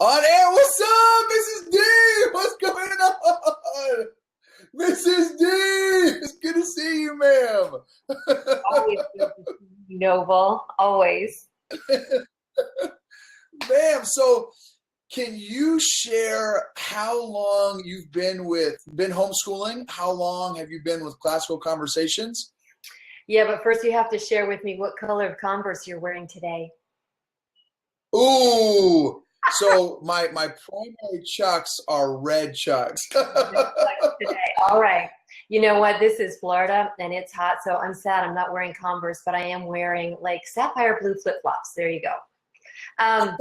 On air, what's up, Mrs. D? What's going on? Mrs. D, it's good to see you, ma'am. Always good to see you, Noble. Always. Ma'am, so can you share how long you've been homeschooling? How long have you been with Classical Conversations? Yeah, but first you have to share with me what color of Converse you're wearing today. Ooh, so my primary chucks are red chucks. Today. All right. You know what? This is Florida and it's hot, so I'm sad I'm not wearing Converse, but I am wearing like sapphire blue flip-flops. There you go. Um,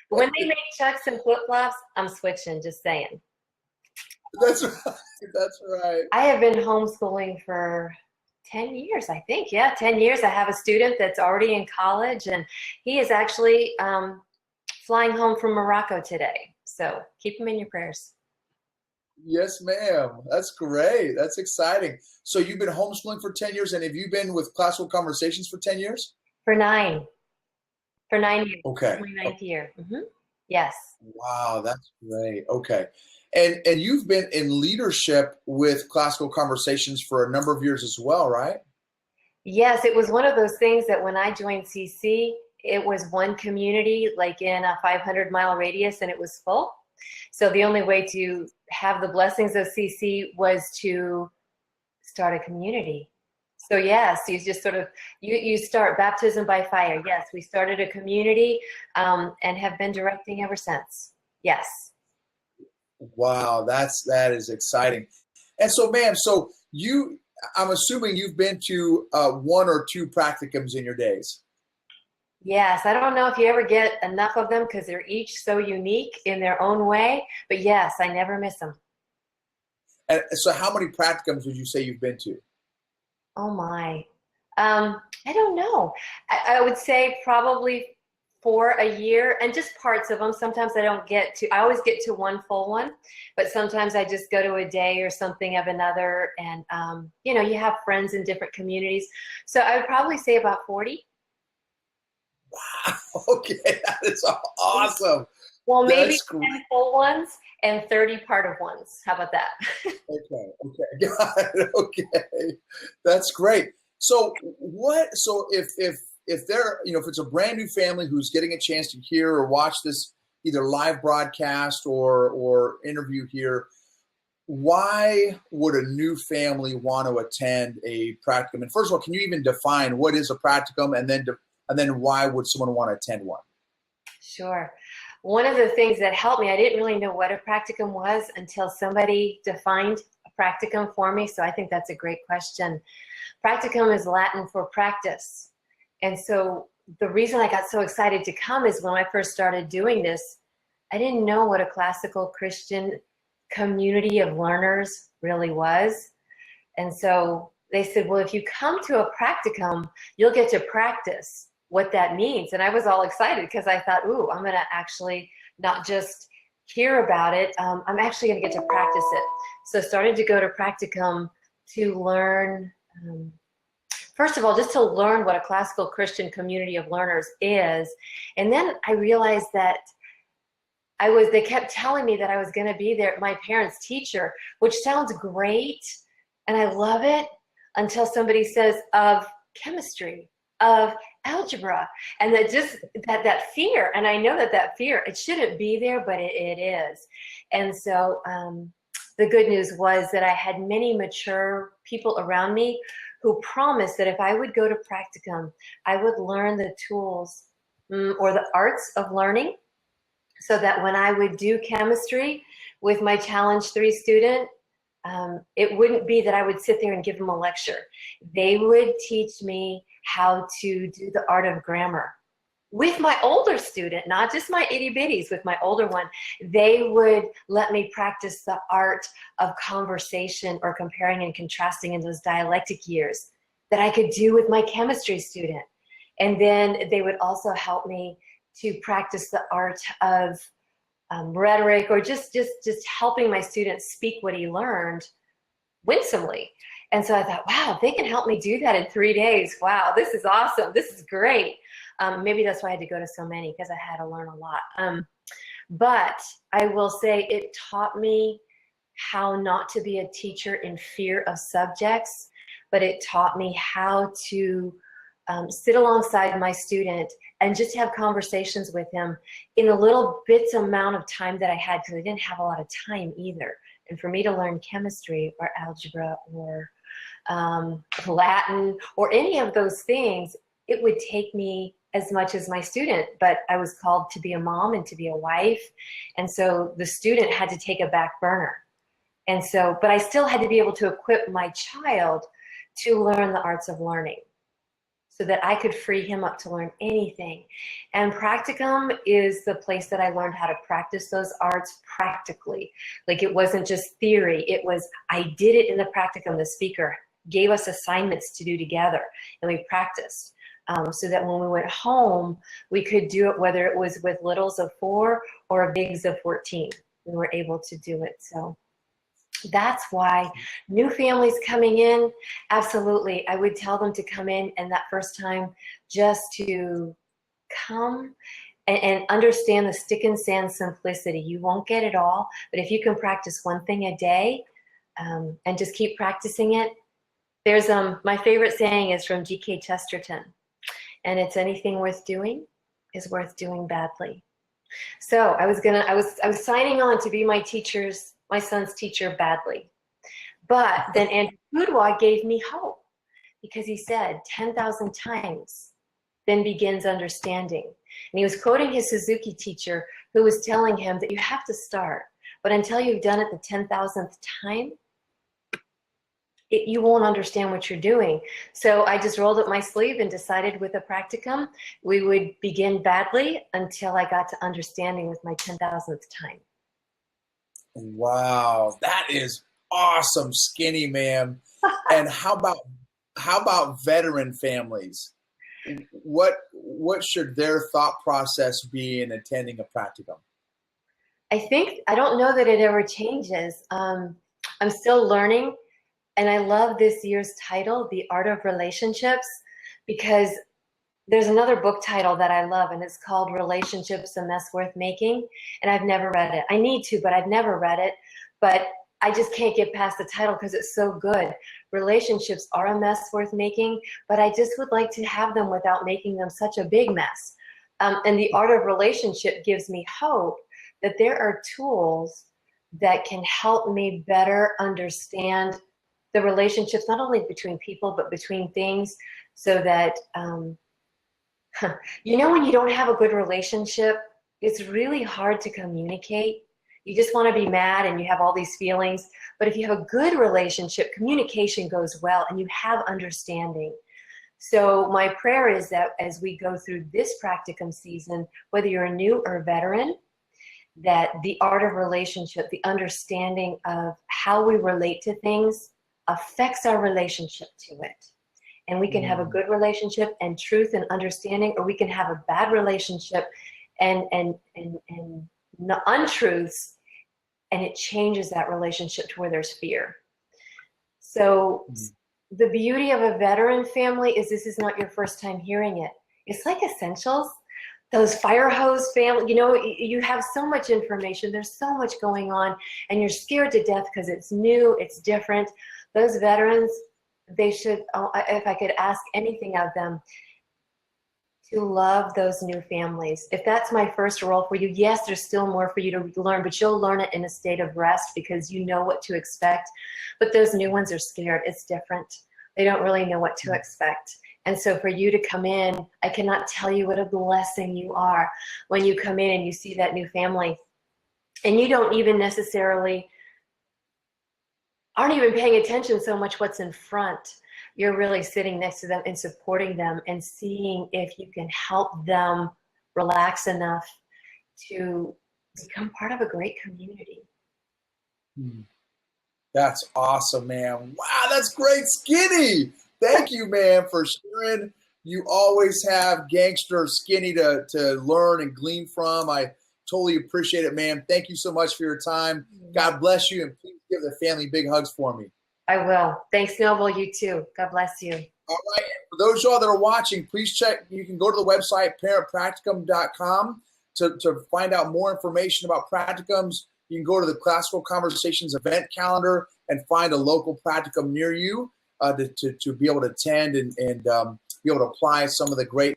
when they make chucks and flip-flops, I'm switching, just saying. That's right. That's right. I have been homeschooling for 10 years, I think. Yeah, 10 years. I have a student that's already in college, and he is actually flying home from Morocco today. So keep him in your prayers. Yes, ma'am. That's great. That's exciting. So you've been homeschooling for 10 years, and have you been with Classical Conversations for 10 years? For 9. For 9 years. Okay. My ninth year. Yes. Wow, that's great. Okay. And you've been in leadership with Classical Conversations for a number of years as well, right? Yes, it was one of those things that when I joined CC, it was one community, like in a 500-mile radius, and it was full. So the only way to have the blessings of CC was to start a community. So yes, you just sort of, you start baptism by fire. Yes, we started a community and have been directing ever since. Yes. Wow, that is exciting. And so, ma'am, I'm assuming you've been to one or two practicums in your days. Yes, I don't know if you ever get enough of them because they're each so unique in their own way, but yes, I never miss them. And so how many practicums would you say you've been to? Oh my. I don't know. I would say probably 4 a year, and just parts of them. Sometimes I always get to one full one, but sometimes I just go to a day or something of another, and you have friends in different communities. So I would probably say about 40. Wow. Okay, that is awesome. Well, maybe 10 full ones and 30 part of ones. How about that? Okay, got it. Okay, that's great. So if they're, if it's a brand new family who's getting a chance to hear or watch this either live broadcast or interview here, why would a new family want to attend a practicum? And first of all, can you even define what is a practicum, and then why would someone want to attend one? Sure. One of the things that helped me, I didn't really know what a practicum was until somebody defined a practicum for me, so I think that's a great question. Practicum is Latin for practice. And so the reason I got so excited to come is when I first started doing this, I didn't know what a classical Christian community of learners really was. And so they said, well, if you come to a practicum, you'll get to practice what that means. And I was all excited because I thought, ooh, I'm going to actually not just hear about it, I'm actually going to get to practice it. So I started to go to practicum to learn, first of all, just to learn what a classical Christian community of learners is. And then I realized that they kept telling me that I was going to be there, my parents' teacher, which sounds great, and I love it, until somebody says of chemistry, of algebra, and that fear. And I know that fear, it shouldn't be there, but it is. And so the good news was that I had many mature people around me who promised that if I would go to practicum, I would learn the tools or the arts of learning, so that when I would do chemistry with my Challenge 3 student, it wouldn't be that I would sit there and give them a lecture. They would teach me how to do the art of grammar. With my older student, not just my itty bitties, with my older one, they would let me practice the art of conversation or comparing and contrasting in those dialectic years that I could do with my chemistry student. And then they would also help me to practice the art of rhetoric, or just helping my student speak what he learned winsomely. And so I thought, wow, if they can help me do that in 3 days, wow, this is awesome. This is great. Maybe that's why I had to go to so many, because I had to learn a lot. But I will say it taught me how not to be a teacher in fear of subjects, but it taught me how to sit alongside my student and just have conversations with him in the little bits amount of time that I had, because I didn't have a lot of time either. And for me to learn chemistry or algebra or Latin or any of those things, it would take me as much as my student, but I was called to be a mom and to be a wife. And so the student had to take a back burner. And so, but I still had to be able to equip my child to learn the arts of learning so that I could free him up to learn anything. And Practicum is the place that I learned how to practice those arts practically. Like, it wasn't just theory, it was, I did it in the Practicum. The speaker gave us assignments to do together, and we practiced. So that when we went home, we could do it whether it was with littles of 4 or bigs of 14. We were able to do it. So that's why new families coming in, absolutely, I would tell them to come in, and that first time just to come and understand the stick and sand simplicity. You won't get it all, but if you can practice one thing a day and just keep practicing it. There's my favorite saying is from G.K. Chesterton, and it's, anything worth doing is worth doing badly. So I was signing on to be my son's teacher badly. But then Andrew Budwa gave me hope, because he said 10,000 times then begins understanding. And he was quoting his Suzuki teacher, who was telling him that you have to start, but until you've done it the 10,000th time, you won't understand what you're doing. So I just rolled up my sleeve and decided with a Practicum, we would begin badly until I got to understanding with my 10,000th time. Wow, that is awesome, Skinny, ma'am. And how about veteran families? What should their thought process be in attending a Practicum? I don't know that it ever changes. I'm still learning. And I love this year's title, The Art of Relationships, because there's another book title that I love, and it's called Relationships, A Mess Worth Making. And I've never read it. I need to, but I've never read it. But I just can't get past the title because it's so good. Relationships are a mess worth making, but I just would like to have them without making them such a big mess. And The Art of Relationship gives me hope that there are tools that can help me better understand the relationships, not only between people, but between things, so that, you know, when you don't have a good relationship, it's really hard to communicate. You just want to be mad and you have all these feelings. But if you have a good relationship, communication goes well and you have understanding. So my prayer is that as we go through this Practicum season, whether you're a new or a veteran, that the art of relationship, the understanding of how we relate to things, affects our relationship to it. And we can have a good relationship and truth and understanding, or we can have a bad relationship and untruths, and it changes that relationship to where there's fear. So the beauty of a veteran family is this is not your first time hearing it. It's like Essentials. Those fire hose family, you know, you have so much information, there's so much going on, and you're scared to death because it's new, it's different. Those veterans, they should, if I could ask anything of them, to love those new families. If that's my first role for you, yes, there's still more for you to learn, but you'll learn it in a state of rest because you know what to expect. But those new ones are scared. It's different. They don't really know what to expect. And so for you to come in, I cannot tell you what a blessing you are when you come in and you see that new family. And you don't even necessarily, aren't even paying attention so much what's in front. You're really sitting next to them and supporting them and seeing if you can help them relax enough to become part of a great community. That's awesome, man. Wow, that's great, Skinny. Thank you, man, for sharing. You always have gangster Skinny to learn and glean from. I totally appreciate it, man. Thank you so much for your time. God bless you, and please give the family big hugs for me. I will. Thanks, Noble. You too. God bless you. All right. For those of y'all that are watching, please check. You can go to the website, parentpracticum.com, to find out more information about practicums. You can go to the Classical Conversations event calendar and find a local practicum near you to be able to attend and be able to apply some of the great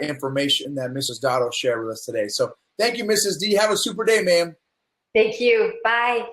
information that Mrs. Doto shared with us today. So thank you, Mrs. D. Have a super day, ma'am. Thank you. Bye.